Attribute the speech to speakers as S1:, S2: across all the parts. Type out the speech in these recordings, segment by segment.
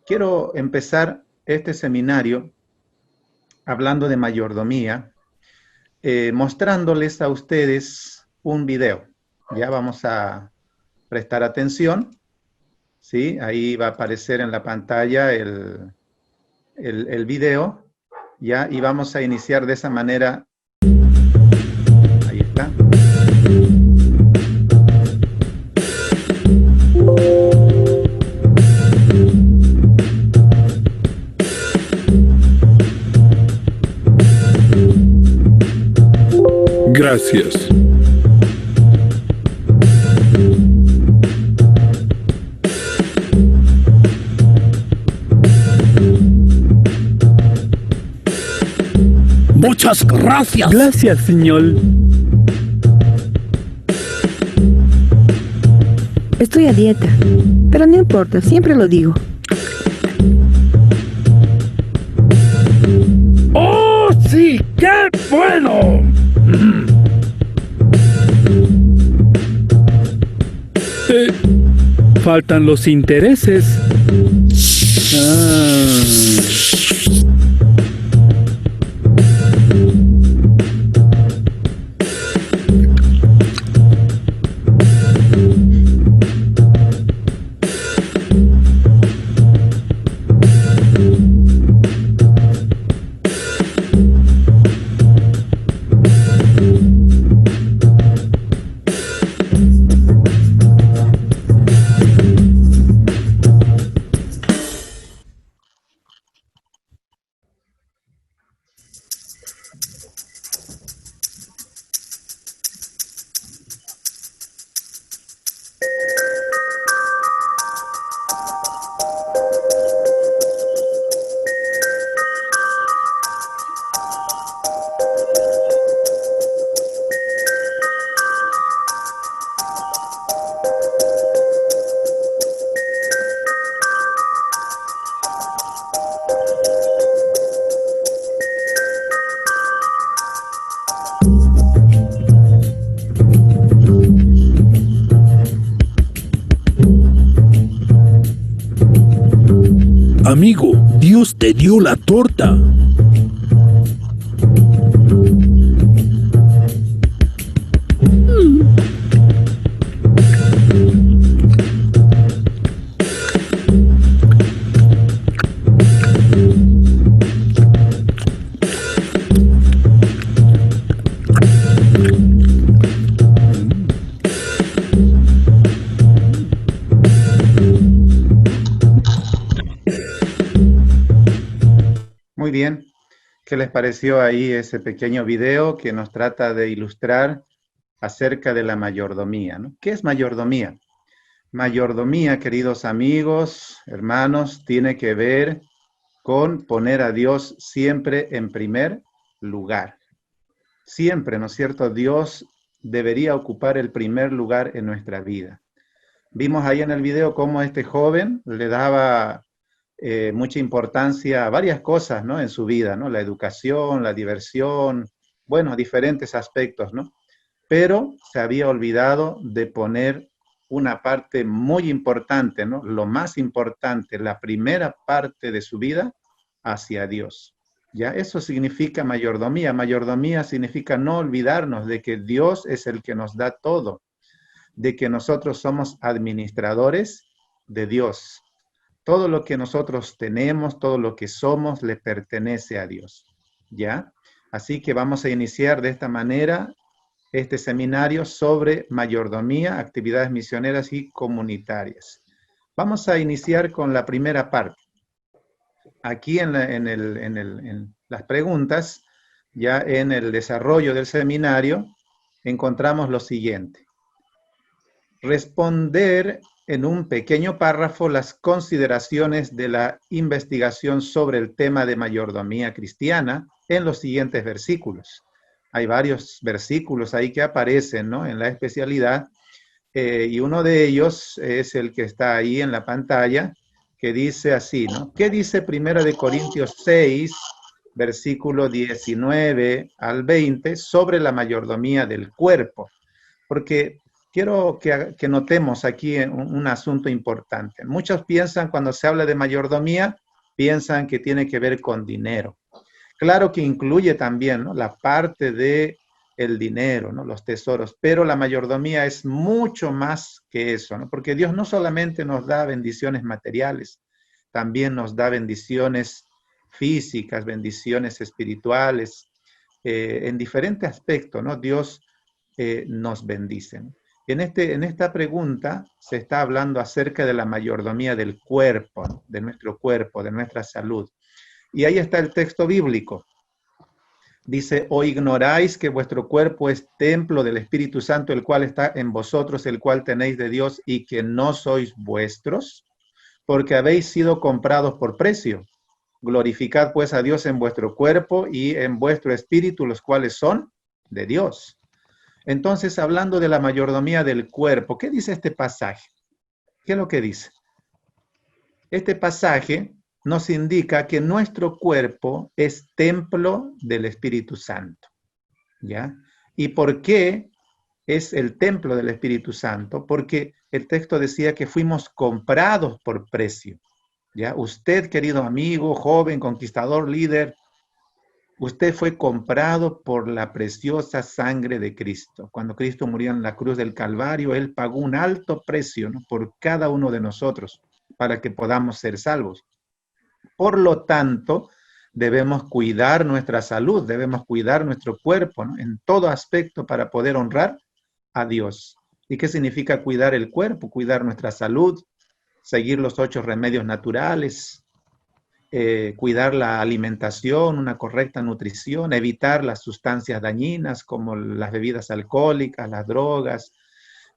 S1: Quiero empezar este seminario hablando de mayordomía, mostrándoles a ustedes un video. Ya vamos a prestar atención, ¿sí? Ahí va a aparecer en la pantalla el video, ¿ya? Y vamos a iniciar de esa manera. Ahí está.
S2: Gracias.
S3: Muchas gracias.
S4: Gracias, señor.
S5: Estoy a dieta, pero no importa, siempre lo digo.
S3: ¡Oh, sí! ¡Qué bueno!
S4: Faltan los intereses.
S3: Amigo, Dios te dio la torta.
S1: Muy bien. ¿Qué les pareció ahí ese pequeño video que nos trata de ilustrar acerca de la mayordomía, ¿no? ¿Qué es mayordomía? Mayordomía, queridos amigos, hermanos, tiene que ver con poner a Dios siempre en primer lugar. Siempre, ¿no es cierto? Dios debería ocupar el primer lugar en nuestra vida. Vimos ahí en el video cómo este joven le daba mucha importancia a varias cosas, ¿no? En su vida, ¿no? La educación, la diversión, bueno, diferentes aspectos, ¿no? Pero se había olvidado de poner una parte muy importante, ¿no? Lo más importante, la primera parte de su vida hacia Dios. ¿Ya? Eso significa mayordomía. Mayordomía significa no olvidarnos de que Dios es el que nos da todo, de que nosotros somos administradores de Dios. Todo lo que nosotros tenemos, todo lo que somos, le pertenece a Dios. ¿Ya? Así que vamos a iniciar de esta manera este seminario sobre mayordomía, actividades misioneras y comunitarias. Vamos a iniciar con la primera parte. Aquí en las preguntas, ya en el desarrollo del seminario, encontramos lo siguiente. Responder en un pequeño párrafo las consideraciones de la investigación sobre el tema de mayordomía cristiana en los siguientes versículos. Hay varios versículos ahí que aparecen, ¿no? En la especialidad, y uno de ellos es el que está ahí en la pantalla, que dice así, ¿no? ¿Qué dice 1 Corintios 6, versículo 19 al 20, sobre la mayordomía del cuerpo? Porque quiero que notemos aquí un asunto importante. Muchos piensan, cuando se habla de mayordomía, piensan que tiene que ver con dinero. Claro que incluye también, ¿no?, la parte de el dinero, ¿no?, los tesoros, pero la mayordomía es mucho más que eso, ¿no? Porque Dios no solamente nos da bendiciones materiales, también nos da bendiciones físicas, bendiciones espirituales, en diferentes aspectos, ¿no? Dios nos bendice, ¿no? En esta pregunta se está hablando acerca de la mayordomía del cuerpo, ¿no?, de nuestro cuerpo, de nuestra salud. Y ahí está el texto bíblico. Dice, ¿o ignoráis que vuestro cuerpo es templo del Espíritu Santo, el cual está en vosotros, el cual tenéis de Dios, y que no sois vuestros? Porque habéis sido comprados por precio. Glorificad pues a Dios en vuestro cuerpo y en vuestro espíritu, los cuales son de Dios. Entonces, hablando de la mayordomía del cuerpo, ¿qué dice este pasaje? ¿Qué es lo que dice? Este pasaje nos indica que nuestro cuerpo es templo del Espíritu Santo, ¿ya? ¿Y por qué es el templo del Espíritu Santo? Porque el texto decía que fuimos comprados por precio, ¿ya? Usted, querido amigo, joven, conquistador, líder, usted fue comprado por la preciosa sangre de Cristo. Cuando Cristo murió en la cruz del Calvario, Él pagó un alto precio, ¿no?, por cada uno de nosotros para que podamos ser salvos. Por lo tanto, debemos cuidar nuestra salud, debemos cuidar nuestro cuerpo, ¿no?, en todo aspecto para poder honrar a Dios. ¿Y qué significa cuidar el cuerpo? Cuidar nuestra salud, seguir los 8 remedios naturales, cuidar la alimentación, una correcta nutrición, evitar las sustancias dañinas como las bebidas alcohólicas, las drogas,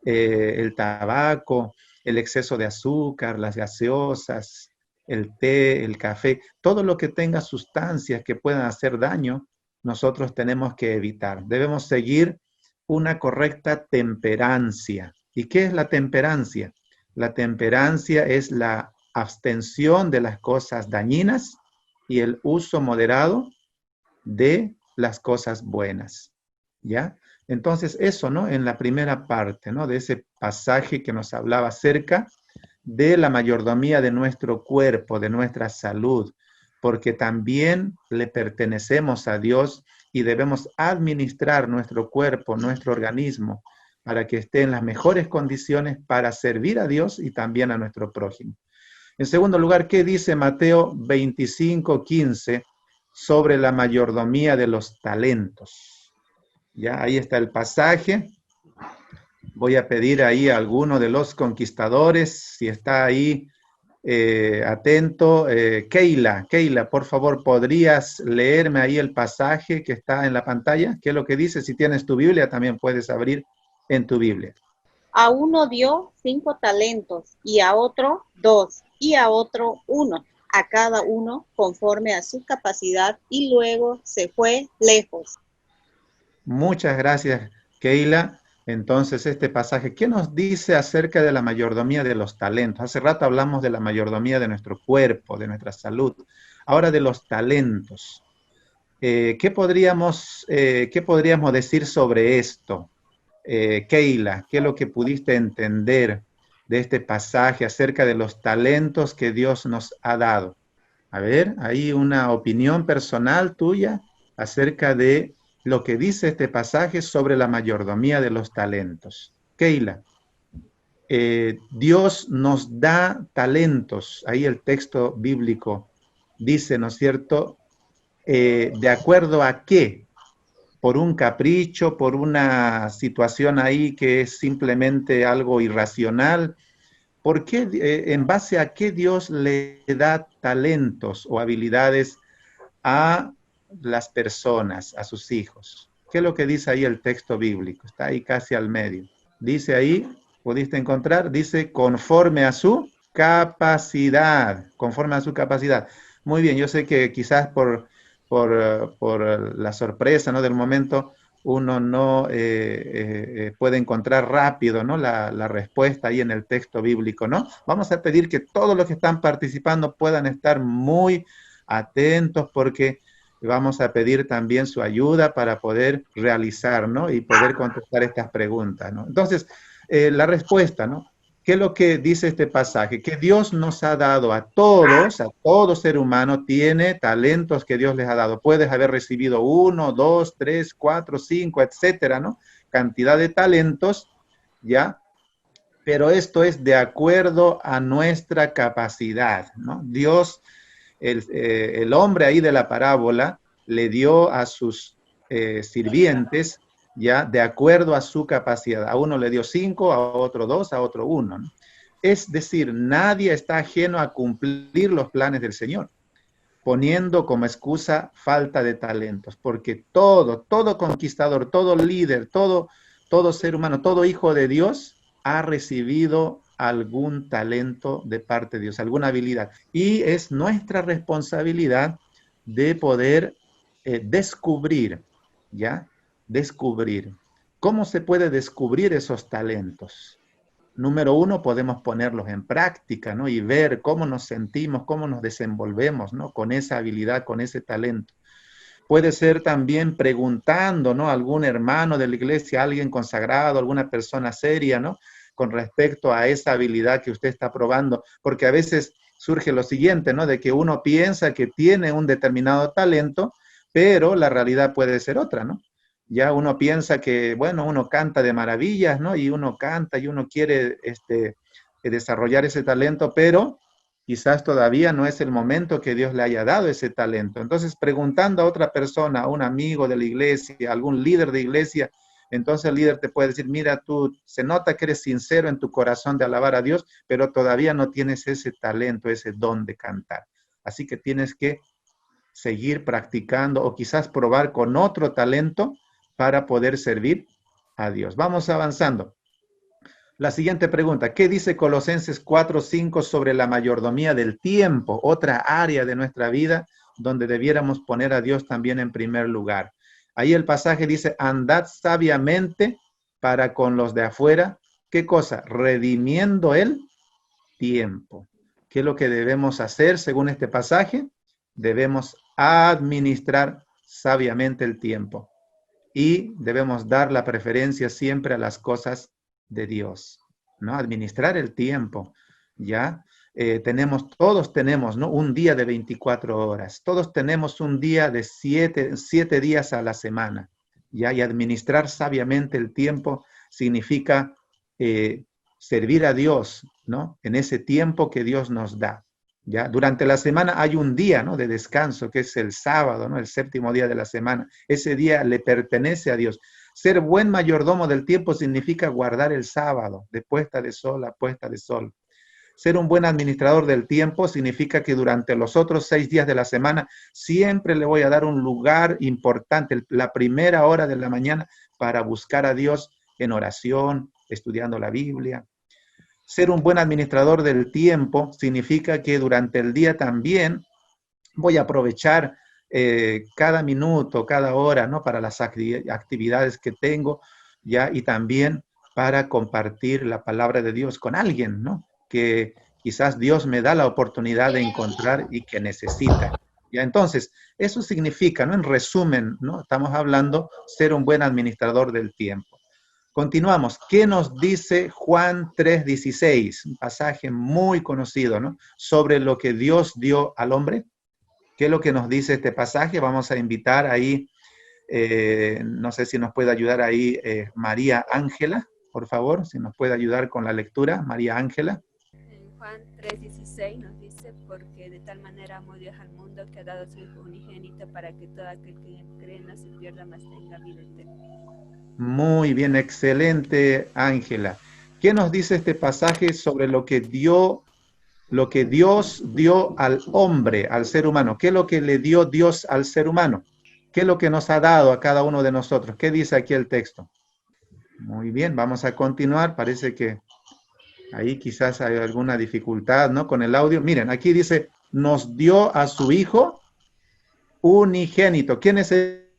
S1: el tabaco, el exceso de azúcar, las gaseosas, el té, el café, todo lo que tenga sustancias que puedan hacer daño, nosotros tenemos que evitar. Debemos seguir una correcta temperancia. ¿Y qué es la temperancia? La temperancia es la abstención de las cosas dañinas y el uso moderado de las cosas buenas, ¿ya? Entonces eso, ¿no?, en la primera parte, ¿no?, de ese pasaje que nos hablaba acerca de la mayordomía de nuestro cuerpo, de nuestra salud, porque también le pertenecemos a Dios y debemos administrar nuestro cuerpo, nuestro organismo, para que esté en las mejores condiciones para servir a Dios y también a nuestro prójimo. En segundo lugar, ¿qué dice Mateo 25:15 sobre la mayordomía de los talentos? Ya, ahí está el pasaje. Voy a pedir ahí a alguno de los conquistadores, si está ahí atento. Keila, por favor, ¿podrías leerme ahí el pasaje que está en la pantalla? ¿Qué es lo que dice? Si tienes tu Biblia, también puedes abrir en tu Biblia.
S2: A uno dio 5 talentos, y a otro 2, y a otro 1, a cada uno conforme a su capacidad, y luego se fue lejos.
S1: Muchas gracias, Keila. Entonces, este pasaje, ¿qué nos dice acerca de la mayordomía de los talentos? Hace rato hablamos de la mayordomía de nuestro cuerpo, de nuestra salud. Ahora de los talentos. ¿Qué podríamos decir sobre esto? Keila, ¿qué es lo que pudiste entender de este pasaje acerca de los talentos que Dios nos ha dado? A ver, ¿hay una opinión personal tuya acerca de lo que dice este pasaje sobre la mayordomía de los talentos? Keila, Dios nos da talentos. Ahí el texto bíblico dice, ¿no es cierto? ¿De acuerdo a qué? ¿Por un capricho, por una situación ahí que es simplemente algo irracional? ¿Por qué, en base a qué Dios le da talentos o habilidades a las personas, a sus hijos? ¿Qué es lo que dice ahí el texto bíblico? Está ahí casi al medio. Dice ahí, ¿pudiste encontrar? Dice, conforme a su capacidad. Conforme a su capacidad. Muy bien, yo sé que quizás por la sorpresa, ¿no?, del momento, uno no puede encontrar rápido, ¿no?, la respuesta ahí en el texto bíblico, ¿no? Vamos a pedir que todos los que están participando puedan estar muy atentos, porque vamos a pedir también su ayuda para poder realizar, ¿no?, y poder contestar estas preguntas, ¿no? Entonces, la respuesta, ¿no? ¿Qué es lo que dice este pasaje? Que Dios nos ha dado a todo ser humano tiene talentos que Dios les ha dado. Puedes haber recibido 1, 2, 3, 4, 5, etcétera, ¿no? Cantidad de talentos, ¿ya? Pero esto es de acuerdo a nuestra capacidad, ¿no? Dios, el hombre ahí de la parábola, le dio a sus sirvientes, ya, de acuerdo a su capacidad. A uno le dio 5, a otro 2, a otro 1, ¿no? Es decir, nadie está ajeno a cumplir los planes del Señor, poniendo como excusa falta de talentos, porque todo conquistador, todo líder, todo ser humano, todo hijo de Dios ha recibido algún talento de parte de Dios, alguna habilidad. Y es nuestra responsabilidad de poder descubrir, ¿ya? Descubrir. ¿Cómo se puede descubrir esos talentos? Número 1, podemos ponerlos en práctica, ¿no? Y ver cómo nos sentimos, cómo nos desenvolvemos, ¿no? Con esa habilidad, con ese talento. Puede ser también preguntando, ¿no? A algún hermano de la iglesia, alguien consagrado, alguna persona seria, ¿no? Con respecto a esa habilidad que usted está probando, porque a veces surge lo siguiente, ¿no? De que uno piensa que tiene un determinado talento, pero la realidad puede ser otra, ¿no? Ya uno piensa que, bueno, uno canta de maravillas, ¿no? Y uno canta y uno quiere desarrollar ese talento, pero quizás todavía no es el momento que Dios le haya dado ese talento. Entonces, preguntando a otra persona, a un amigo de la iglesia, a algún líder de iglesia, entonces el líder te puede decir, mira, tú se nota que eres sincero en tu corazón de alabar a Dios, pero todavía no tienes ese talento, ese don de cantar. Así que tienes que seguir practicando o quizás probar con otro talento para poder servir a Dios. Vamos avanzando. La siguiente pregunta, ¿qué dice Colosenses 4:5 sobre la mayordomía del tiempo? Otra área de nuestra vida donde debiéramos poner a Dios también en primer lugar. Ahí el pasaje dice, andad sabiamente para con los de afuera. ¿Qué cosa? Redimiendo el tiempo. ¿Qué es lo que debemos hacer según este pasaje? Debemos administrar sabiamente el tiempo. Y debemos dar la preferencia siempre a las cosas de Dios, ¿no? Administrar el tiempo, ¿ya? Todos tenemos, ¿no? Un día de 24 horas. Todos tenemos un día de 7 días a la semana, ¿ya? Y administrar sabiamente el tiempo significa servir a Dios, ¿no? En ese tiempo que Dios nos da. ¿Ya? Durante la semana hay un día, ¿no? De descanso, que es el sábado, ¿no? El séptimo día de la semana. Ese día le pertenece a Dios. Ser buen mayordomo del tiempo significa guardar el sábado, de puesta de sol a puesta de sol. Ser un buen administrador del tiempo significa que durante los otros 6 días de la semana siempre le voy a dar un lugar importante, la primera hora de la mañana, para buscar a Dios en oración, estudiando la Biblia. Ser un buen administrador del tiempo significa que durante el día también voy a aprovechar cada minuto, cada hora, ¿no? Para las actividades que tengo, ¿ya? Y también para compartir la palabra de Dios con alguien, ¿no? Que quizás Dios me da la oportunidad de encontrar y que necesita. ¿Ya? Entonces, eso significa, ¿no? En resumen, ¿no? Estamos hablando ser un buen administrador del tiempo. Continuamos. ¿Qué nos dice Juan 3:16? Un pasaje muy conocido, ¿no? Sobre lo que Dios dio al hombre. ¿Qué es lo que nos dice este pasaje? Vamos a invitar ahí, no sé si nos puede ayudar ahí María Ángela, por favor, si nos puede ayudar con la lectura, María Ángela.
S6: En Juan 3:16 nos dice, porque de tal manera amó Dios al mundo que ha dado a su Hijo unigénito para que todo aquel que cree no se pierda, mas tenga vida eterna.
S1: Muy bien, excelente, Ángela. ¿Qué nos dice este pasaje sobre lo que Dios dio al hombre, al ser humano? ¿Qué es lo que le dio Dios al ser humano? ¿Qué es lo que nos ha dado a cada uno de nosotros? ¿Qué dice aquí el texto? Muy bien, vamos a continuar. Parece que ahí quizás hay alguna dificultad, ¿no? Con el audio. Miren, aquí dice, nos dio a su Hijo unigénito. ¿Quién es él?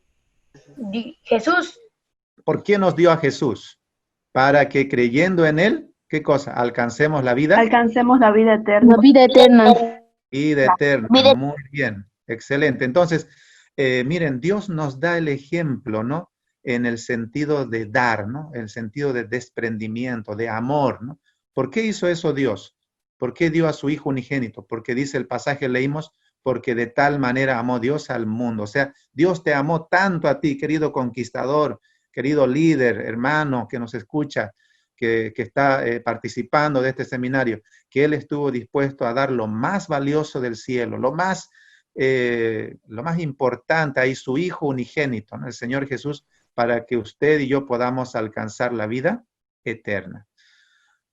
S7: Jesús.
S1: ¿Por qué nos dio a Jesús? Para que creyendo en Él, ¿qué cosa? Alcancemos la vida.
S5: Alcancemos la vida eterna.
S7: La vida eterna.
S1: Vida eterna, muy bien, excelente. Entonces, miren, Dios nos da el ejemplo, ¿no? en el sentido de dar, ¿no? En el sentido de desprendimiento, de amor, ¿no? ¿Por qué hizo eso Dios? ¿Por qué dio a su Hijo unigénito? Porque dice el pasaje, leímos, porque de tal manera amó Dios al mundo. O sea, Dios te amó tanto a ti, querido conquistador, querido líder, hermano que nos escucha, que está participando de este seminario, que Él estuvo dispuesto a dar lo más valioso del cielo, lo más importante ahí, su Hijo unigénito, ¿no? El Señor Jesús, para que usted y yo podamos alcanzar la vida eterna.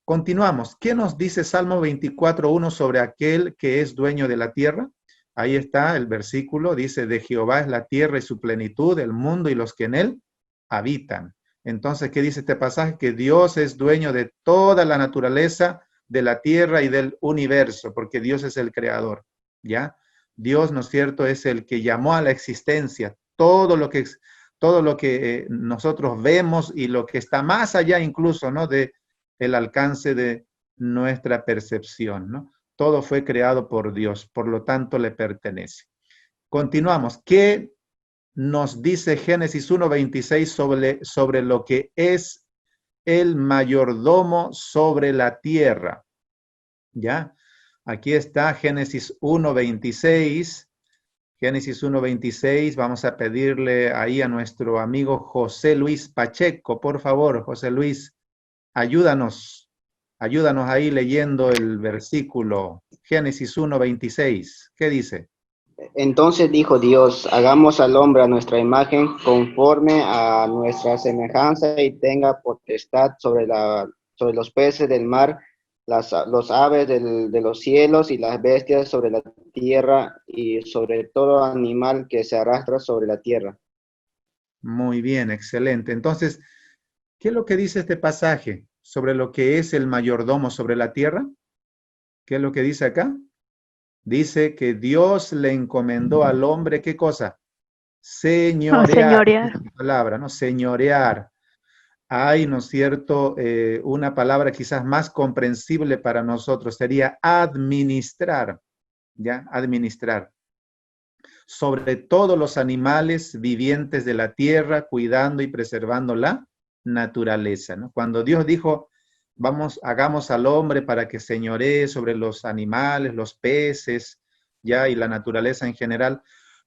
S1: Continuamos. ¿Qué nos dice Salmo 24:1 sobre aquel que es dueño de la tierra? Ahí está el versículo, dice, de Jehová es la tierra y su plenitud, el mundo y los que en él habitan. Entonces, ¿qué dice este pasaje? Que Dios es dueño de toda la naturaleza, de la tierra y del universo, porque Dios es el creador, ¿ya? Dios, ¿no es cierto?, es el que llamó a la existencia todo lo que nosotros vemos y lo que está más allá incluso, ¿no?, de el alcance de nuestra percepción, ¿no? Todo fue creado por Dios, por lo tanto le pertenece. Continuamos. ¿Qué nos dice Génesis 1:26 sobre lo que es el mayordomo sobre la tierra? ¿Ya? Aquí está Génesis 1:26. Génesis 1:26, vamos a pedirle ahí a nuestro amigo José Luis Pacheco, por favor, José Luis, ayúdanos ahí leyendo el versículo, Génesis 1:26. ¿Qué dice?
S8: Entonces dijo Dios, hagamos al hombre a nuestra imagen, conforme a nuestra semejanza, y tenga potestad sobre los peces del mar, los aves de los cielos y las bestias sobre la tierra, y sobre todo animal que se arrastra sobre la tierra.
S1: Muy bien, excelente. Entonces, ¿qué es lo que dice este pasaje sobre lo que es el mayordomo sobre la tierra? ¿Qué es lo que dice acá? Dice que Dios le encomendó al hombre, ¿qué cosa? Señorear.
S5: Señorear.
S1: Es la palabra, ¿no? Señorear. Hay, ¿no es cierto?, una palabra quizás más comprensible para nosotros, sería administrar, ¿ya? Administrar. Sobre todos los animales vivientes de la tierra, cuidando y preservando la naturaleza, ¿no? Cuando Dios dijo, hagamos al hombre para que señoree sobre los animales, los peces, ya, y la naturaleza en general,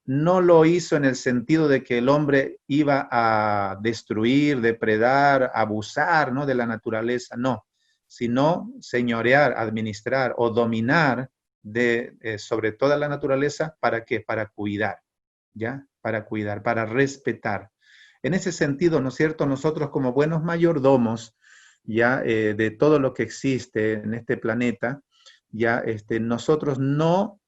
S1: no lo hizo en el sentido de que el hombre iba a destruir, depredar, abusar, ¿no?, de la naturaleza, no, sino señorear, administrar o dominar sobre toda la naturaleza. ¿Para qué? Para cuidar, ¿ya? Para cuidar, para respetar. En ese sentido, ¿no es cierto?, nosotros como buenos mayordomos, ya, de todo lo que existe en este planeta, ya, nosotros no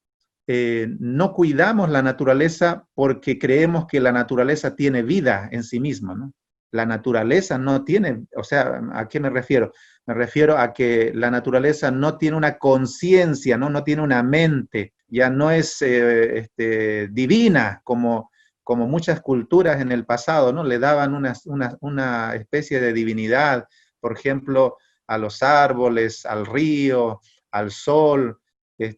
S1: cuidamos la naturaleza porque creemos que la naturaleza tiene vida en sí misma, ¿no? La naturaleza no tiene, o sea, ¿a qué me refiero? Me refiero a que la naturaleza no tiene una conciencia, ¿no? No tiene una mente, ya no es divina como muchas culturas en el pasado, ¿no? Le daban una especie de divinidad, por ejemplo, a los árboles, al río, al sol.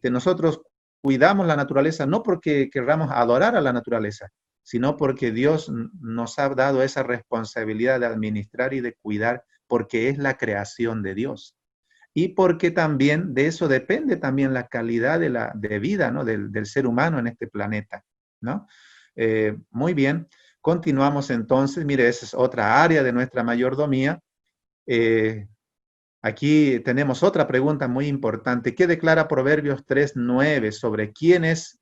S1: Nosotros cuidamos la naturaleza no porque querramos adorar a la naturaleza, sino porque Dios nos ha dado esa responsabilidad de administrar y de cuidar, porque es la creación de Dios. Y porque también de eso depende también la calidad de vida, ¿no?, del ser humano en este planeta, ¿no? Muy bien, continuamos entonces. Mire, esa es otra área de nuestra mayordomía. Aquí tenemos otra pregunta muy importante. ¿Qué declara Proverbios 3:9 sobre quién es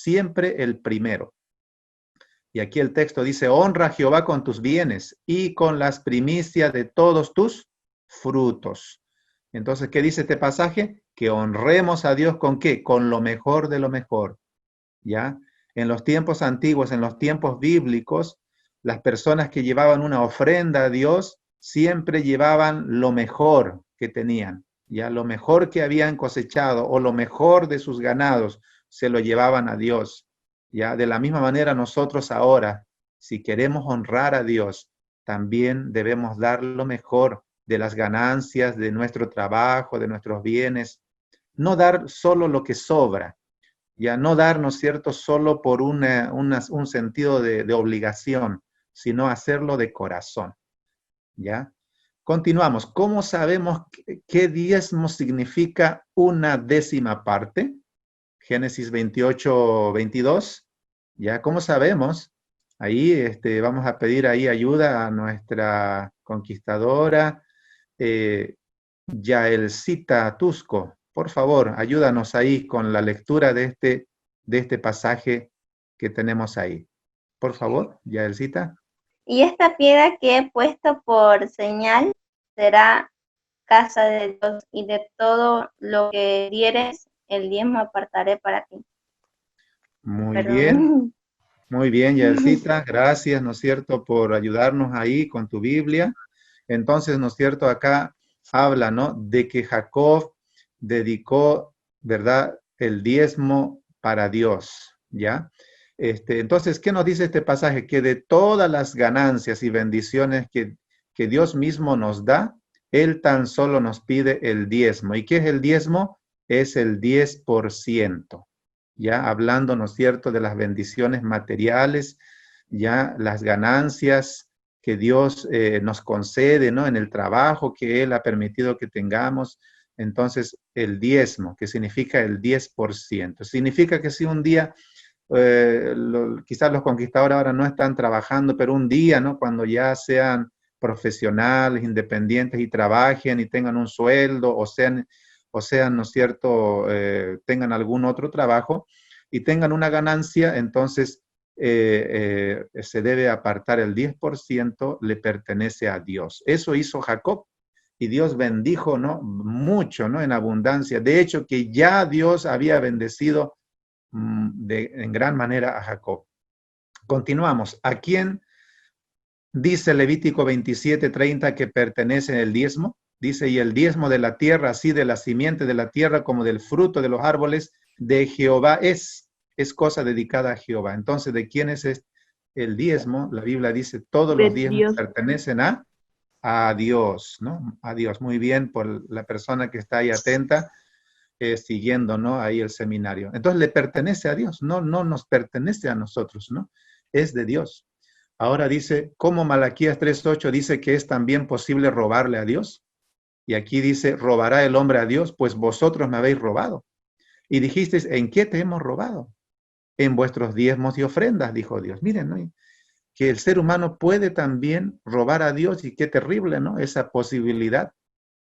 S1: siempre el primero? Y aquí el texto dice, honra a Jehová con tus bienes y con las primicias de todos tus frutos. Entonces, ¿qué dice este pasaje? Que honremos a Dios ¿con qué? Con lo mejor de lo mejor, ¿ya? En los tiempos antiguos, en los tiempos bíblicos, las personas que llevaban una ofrenda a Dios siempre llevaban lo mejor que tenían, ya lo mejor que habían cosechado o lo mejor de sus ganados se lo llevaban a Dios. Ya de la misma manera nosotros ahora, si queremos honrar a Dios, también debemos dar lo mejor de las ganancias, de nuestro trabajo, de nuestros bienes. No dar solo lo que sobra, ya no dar, ¿no es cierto?, solo por un sentido de obligación, sino hacerlo de corazón, ¿ya? Continuamos. ¿Cómo sabemos qué diezmo significa una décima parte? Génesis 28, 22. ¿Ya? ¿Cómo sabemos? Ahí vamos a pedir ahí ayuda a nuestra conquistadora, Yaelcita Tusco. Por favor, ayúdanos ahí con la lectura de este pasaje que tenemos ahí. Por favor, Yaelcita.
S9: Y esta piedra que he puesto por señal será casa de Dios, y de todo lo que dieres, el diezmo apartaré para ti.
S1: Muy bien, Yaelcita, gracias, ¿no es cierto?, por ayudarnos ahí con tu Biblia. Entonces, ¿no es cierto?, acá habla, ¿no?, de que Jacob dedicó, ¿verdad?, el diezmo para Dios, ¿ya? Entonces, ¿qué nos dice este pasaje? Que de todas las ganancias y bendiciones que Dios mismo nos da, Él tan solo nos pide el diezmo. ¿Y qué es el diezmo? Es el 10%. Ya hablando, ¿no es cierto?, de las bendiciones materiales, ya las ganancias que Dios nos concede, ¿no?, en el trabajo que Él ha permitido que tengamos. Entonces, el diezmo, que significa el 10%. Significa que si un día, quizás los conquistadores ahora no están trabajando, pero un día, ¿no?, cuando ya sean profesionales, independientes y trabajen y tengan un sueldo o sean, ¿no es cierto?, tengan algún otro trabajo y tengan una ganancia, entonces se debe apartar el 10%, le pertenece a Dios. Eso hizo Jacob y Dios bendijo, ¿no?, mucho, ¿no?, en abundancia. De hecho, que ya Dios había bendecido en gran manera a Jacob. Continuamos. ¿A quién dice Levítico 27:30 que pertenece el diezmo? Dice, y el diezmo de la tierra, así de la simiente de la tierra como del fruto de los árboles, de Jehová es cosa dedicada a Jehová. Entonces, ¿de quién es el diezmo? La Biblia dice, todos los diezmos pertenecen a Dios, ¿no? A Dios. Muy bien por la persona que está ahí atenta, siguiendo, ¿no?, ahí el seminario. Entonces, le pertenece a Dios, no nos pertenece a nosotros, ¿no? Es de Dios. Ahora dice, como Malaquías 3:8 dice que es también posible robarle a Dios. Y aquí dice, ¿robará el hombre a Dios? Pues vosotros me habéis robado. Y dijisteis, ¿en qué te hemos robado? En vuestros diezmos y ofrendas, dijo Dios. Miren, ¿no?, que el ser humano puede también robar a Dios, y qué terrible, ¿no?, esa posibilidad,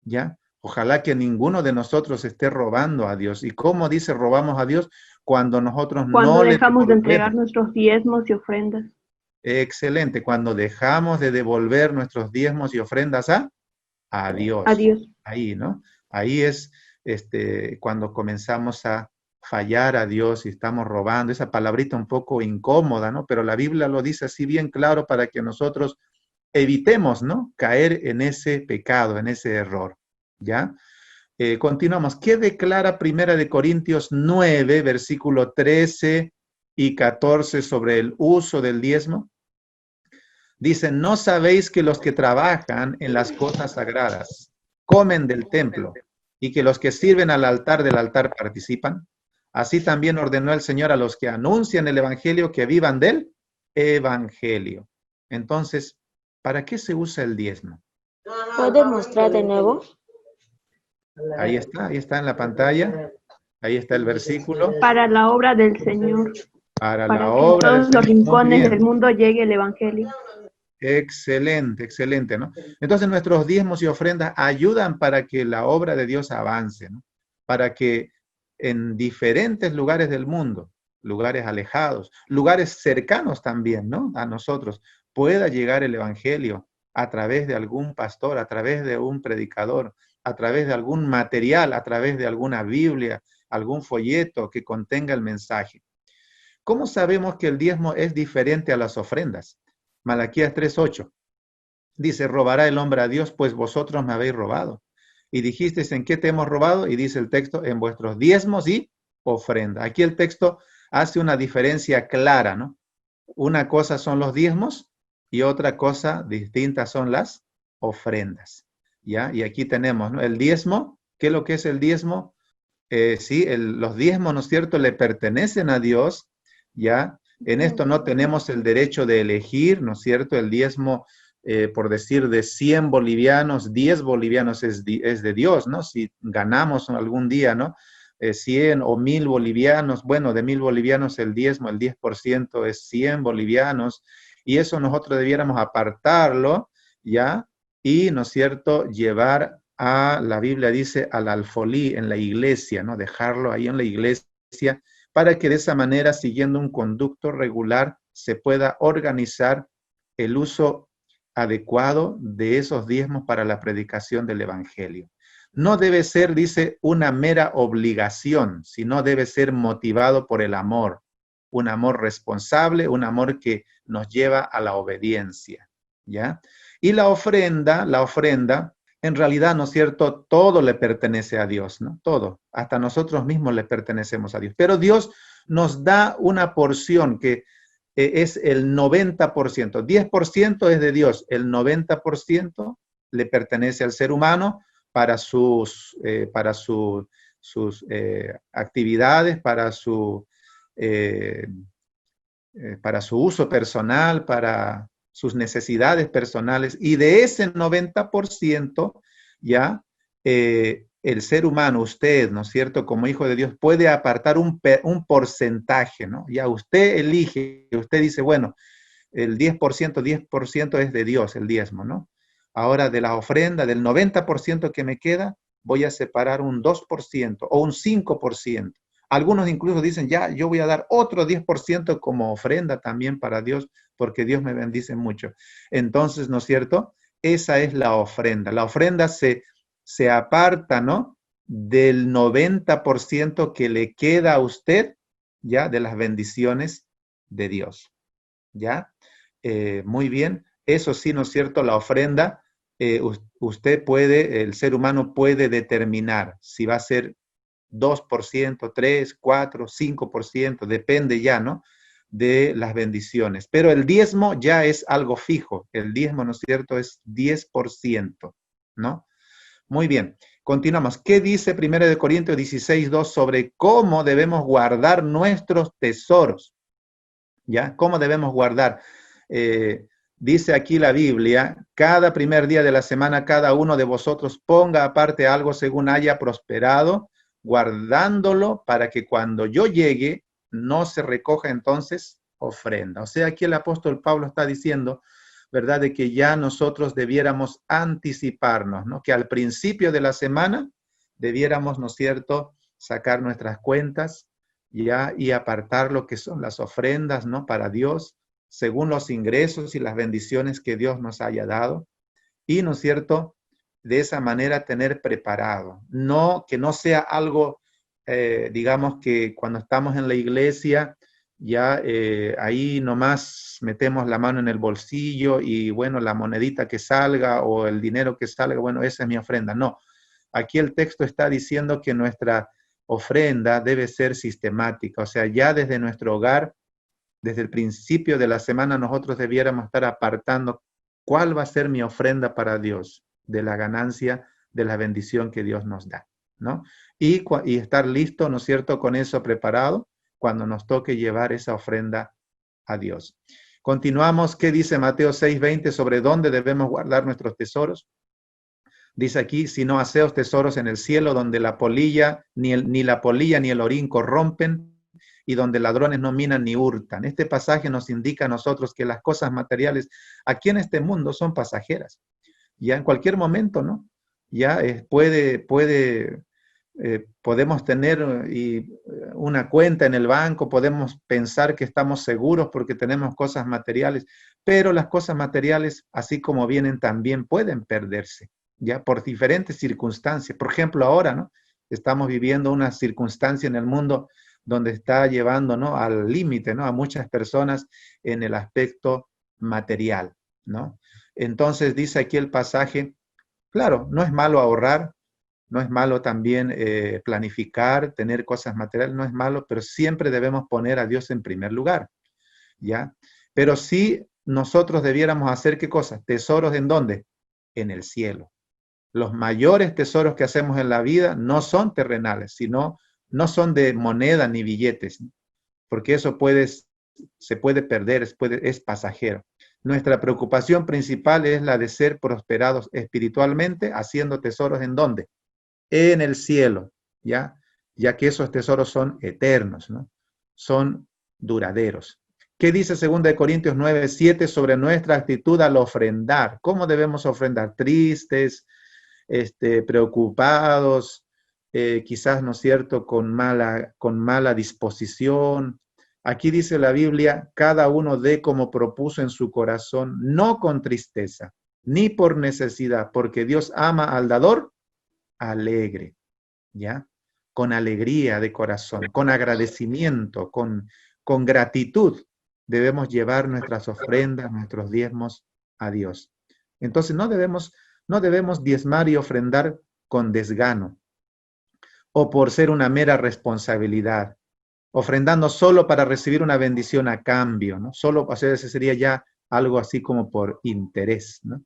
S1: ¿ya? Ojalá que ninguno de nosotros esté robando a Dios. ¿Y cómo dice robamos a Dios? Cuando nosotros no le
S10: dejamos de entregar nuestros diezmos y ofrendas.
S1: Excelente, cuando dejamos de devolver nuestros diezmos y ofrendas a Dios.
S10: A Dios.
S1: Ahí, ¿no? Ahí es cuando comenzamos a fallar a Dios y estamos robando. Esa palabrita un poco incómoda, ¿no? Pero la Biblia lo dice así bien claro para que nosotros evitemos, ¿no?, caer en ese pecado, en ese error, ¿ya? Continuamos. ¿Qué declara 1 Corintios 9, versículo 13 y 14 sobre el uso del diezmo? Dice, ¿no sabéis que los que trabajan en las cosas sagradas comen del templo y que los que sirven al altar del altar participan? Así también ordenó el Señor a los que anuncian el evangelio que vivan del evangelio. Entonces, ¿para qué se usa el diezmo?
S11: ¿Puedes mostrar de nuevo?
S1: Ahí está en la pantalla. Ahí está el versículo.
S10: Para la obra del Señor.
S1: Para
S10: que
S1: la
S10: en
S1: obra del
S10: todos los
S1: Señor.
S10: rincones del mundo llegue el evangelio.
S1: Excelente, excelente, ¿no? Entonces nuestros diezmos y ofrendas ayudan para que la obra de Dios avance, ¿no? Para que en diferentes lugares del mundo, lugares alejados, lugares cercanos también, ¿no?, a nosotros, pueda llegar el evangelio a través de algún pastor, a través de un predicador, a través de algún material, a través de alguna Biblia, algún folleto que contenga el mensaje. ¿Cómo sabemos que el diezmo es diferente a las ofrendas? Malaquías 3:8 dice, robará el hombre a Dios, pues vosotros me habéis robado. Y dijisteis, ¿en qué te hemos robado? Y dice el texto, en vuestros diezmos y ofrendas. Aquí el texto hace una diferencia clara, ¿no? Una cosa son los diezmos y otra cosa distinta son las ofrendas, ¿ya? Y aquí tenemos, ¿no?, el diezmo. ¿Qué es lo que es el diezmo? Sí, los diezmos, ¿no es cierto?, le pertenecen a Dios, ¿ya? En esto no tenemos el derecho de elegir, ¿no es cierto? El diezmo, por decir, de 100 bolivianos, 10 bolivianos es de Dios, ¿no? Si ganamos algún día, ¿no? 100 o 1000 bolivianos, bueno, de 1000 bolivianos el diezmo, el 10% es 100 bolivianos, y eso nosotros debiéramos apartarlo, ¿ya? Y, ¿no es cierto?, llevar a, la Biblia dice, al alfolí en la iglesia, ¿no? Dejarlo ahí en la iglesia, para que de esa manera, siguiendo un conducto regular, se pueda organizar el uso adecuado de esos diezmos para la predicación del Evangelio. No debe ser, dice, una mera obligación, sino debe ser motivado por el amor, un amor responsable, un amor que nos lleva a la obediencia, ¿ya? Y la ofrenda, en realidad, ¿no es cierto?, todo le pertenece a Dios, ¿no? Todo, hasta nosotros mismos le pertenecemos a Dios. Pero Dios nos da una porción que es el 90%. 10% es de Dios, el 90% le pertenece al ser humano para sus actividades, para su uso personal, para sus necesidades personales, y de ese 90% ya el ser humano, usted, ¿no es cierto?, como hijo de Dios, puede apartar un porcentaje, ¿no? Ya usted elige, usted dice, bueno, el 10% es de Dios, el diezmo, ¿no? Ahora de la ofrenda, del 90% que me queda, voy a separar un 2% o un 5%. Algunos incluso dicen, ya, yo voy a dar otro 10% como ofrenda también para Dios, porque Dios me bendice mucho. Entonces, ¿no es cierto? Esa es la ofrenda. La ofrenda se aparta, ¿no?, del 90% que le queda a usted, ¿ya?, de las bendiciones de Dios, ¿ya? Muy bien. Eso sí, ¿no es cierto? La ofrenda, usted puede, el ser humano puede determinar si va a ser 2%, 3, 4, 5%, depende ya, ¿no?, de las bendiciones. Pero el diezmo ya es algo fijo. El diezmo, ¿no es cierto?, es 10%, ¿no? Muy bien. Continuamos. ¿Qué dice 1 Corintios 16:2 sobre cómo debemos guardar nuestros tesoros? ¿Ya? ¿Cómo debemos guardar? Dice aquí la Biblia, cada primer día de la semana, cada uno de vosotros ponga aparte algo según haya prosperado, guardándolo para que cuando yo llegue, no se recoja entonces ofrenda. O sea, aquí el apóstol Pablo está diciendo, ¿verdad?, de que ya nosotros debiéramos anticiparnos, ¿no? Que al principio de la semana debiéramos, ¿no es cierto?, sacar nuestras cuentas ya y apartar lo que son las ofrendas, ¿no?, para Dios, según los ingresos y las bendiciones que Dios nos haya dado. Y, ¿no es cierto?, de esa manera tener preparado. No, que no sea algo, digamos que cuando estamos en la iglesia, ya ahí nomás metemos la mano en el bolsillo y bueno, la monedita que salga o el dinero que salga, bueno, esa es mi ofrenda. No, aquí el texto está diciendo que nuestra ofrenda debe ser sistemática, o sea, ya desde nuestro hogar, desde el principio de la semana, nosotros debiéramos estar apartando cuál va a ser mi ofrenda para Dios, de la ganancia, de la bendición que Dios nos da, ¿no? Y estar listo, ¿no es cierto?, con eso preparado, cuando nos toque llevar esa ofrenda a Dios. Continuamos. ¿Qué dice Mateo 6:20 sobre dónde debemos guardar nuestros tesoros? Dice aquí, si no haceos tesoros en el cielo, donde la polilla, ni la polilla ni el orín corrompen, y donde ladrones no minan ni hurtan. Este pasaje nos indica a nosotros que las cosas materiales aquí en este mundo son pasajeras. Ya en cualquier momento, ¿no? Ya podemos tener una cuenta en el banco, podemos pensar que estamos seguros porque tenemos cosas materiales, pero las cosas materiales, así como vienen, también pueden perderse, ya por diferentes circunstancias. Por ejemplo, ahora, ¿no?, estamos viviendo una circunstancia en el mundo donde está llevando, ¿no?, al límite, ¿no?, a muchas personas en el aspecto material, ¿no? Entonces dice aquí el pasaje, claro, no es malo ahorrar, no es malo también planificar, tener cosas materiales, no es malo, pero siempre debemos poner a Dios en primer lugar, ¿ya? Pero sí nosotros debiéramos hacer, ¿qué cosa? Tesoros, ¿en dónde? En el cielo. Los mayores tesoros que hacemos en la vida no son terrenales, sino no son de moneda ni billetes, porque eso puede se puede perder, es pasajero. Nuestra preocupación principal es la de ser prosperados espiritualmente, haciendo tesoros ¿en dónde? En el cielo, ¿ya? Ya que esos tesoros son eternos, ¿no? Son duraderos. ¿Qué dice 2 Corintios 9:7 sobre nuestra actitud al ofrendar? ¿Cómo debemos ofrendar? Tristes, preocupados, quizás, ¿no es cierto?, con mala disposición. Aquí dice la Biblia, cada uno dé como propuso en su corazón, no con tristeza, ni por necesidad, porque Dios ama al dador alegre, ¿ya? Con alegría de corazón, con agradecimiento, con gratitud, debemos llevar nuestras ofrendas, nuestros diezmos a Dios. Entonces no debemos diezmar y ofrendar con desgano, o por ser una mera responsabilidad, ofrendando solo para recibir una bendición a cambio, ¿no? Solo, o sea, ese sería ya algo así como por interés, ¿no?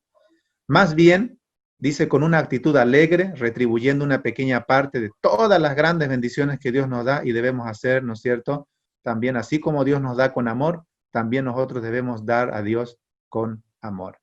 S1: Más bien, dice, con una actitud alegre, retribuyendo una pequeña parte de todas las grandes bendiciones que Dios nos da y debemos hacer, ¿no es cierto? También, así como Dios nos da con amor, también nosotros debemos dar a Dios con amor,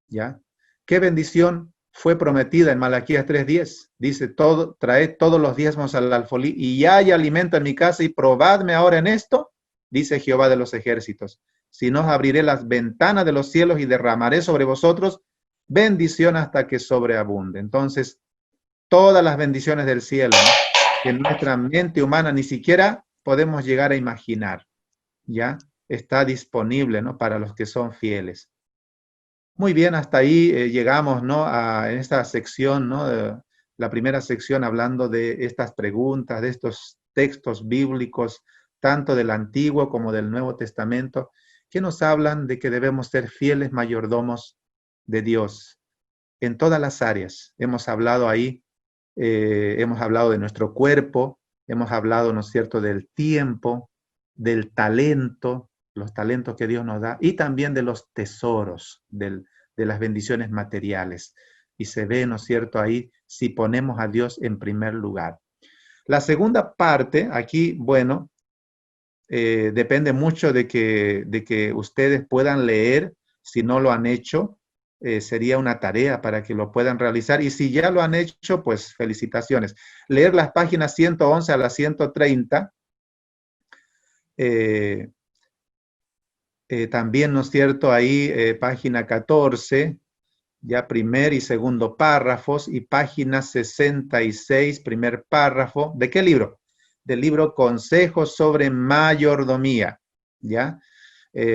S1: ¿ya? ¿Qué bendición fue prometida en Malaquías 3:10? Dice, traed todos los diezmos al alfolí y ya hay alimento en mi casa y probadme ahora en esto, dice Jehová de los ejércitos. Si no, abriré las ventanas de los cielos y derramaré sobre vosotros bendición hasta que sobreabunde. Entonces, todas las bendiciones del cielo, ¿no?, que en nuestra mente humana ni siquiera podemos llegar a imaginar, ¿ya? Está disponible, ¿no?, para los que son fieles. Muy bien, hasta ahí llegamos, ¿no?, en esta sección, ¿no?, la primera sección hablando de estas preguntas, de estos textos bíblicos, tanto del Antiguo como del Nuevo Testamento, que nos hablan de que debemos ser fieles mayordomos de Dios en todas las áreas. Hemos hablado ahí, hemos hablado de nuestro cuerpo, hemos hablado, ¿no es cierto?, del tiempo, del talento, los talentos que Dios nos da, y también de los tesoros, de las bendiciones materiales. Y se ve, ¿no es cierto?, ahí si ponemos a Dios en primer lugar. La segunda parte, aquí, bueno, depende mucho de que ustedes puedan leer. Si no lo han hecho, sería una tarea para que lo puedan realizar. Y si ya lo han hecho, pues felicitaciones. Leer las páginas 111 a las 130. También, ¿no es cierto?, ahí página 14, ya primer y segundo párrafos, y página 66, primer párrafo. ¿De qué libro? Del libro Consejos sobre Mayordomía, ¿ya?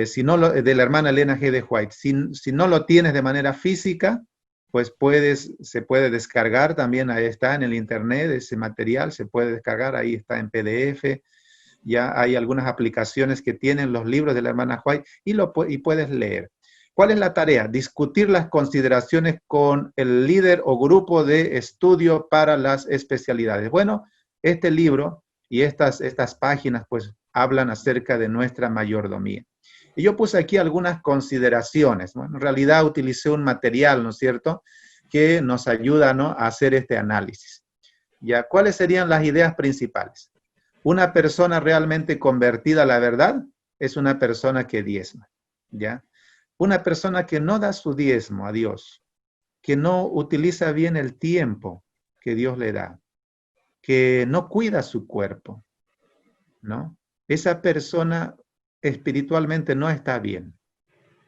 S1: Si no de la hermana Elena G. de White. Si no lo tienes de manera física, pues se puede descargar también, ahí está en el internet, ese material se puede descargar, ahí está en PDF. Ya hay algunas aplicaciones que tienen los libros de la hermana White y puedes leer. ¿Cuál es la tarea? Discutir las consideraciones con el líder o grupo de estudio para las especialidades. Bueno, este libro y estas páginas pues hablan acerca de nuestra mayordomía. Y yo puse aquí algunas consideraciones. Bueno, en realidad utilicé un material, ¿no es cierto?, que nos ayuda, ¿no?, a hacer este análisis. ¿Ya? ¿Cuáles serían las ideas principales? Una persona realmente convertida a la verdad es una persona que diezma, ¿ya? Una persona que no da su diezmo a Dios, que no utiliza bien el tiempo que Dios le da, que no cuida su cuerpo, ¿no? Esa persona espiritualmente no está bien,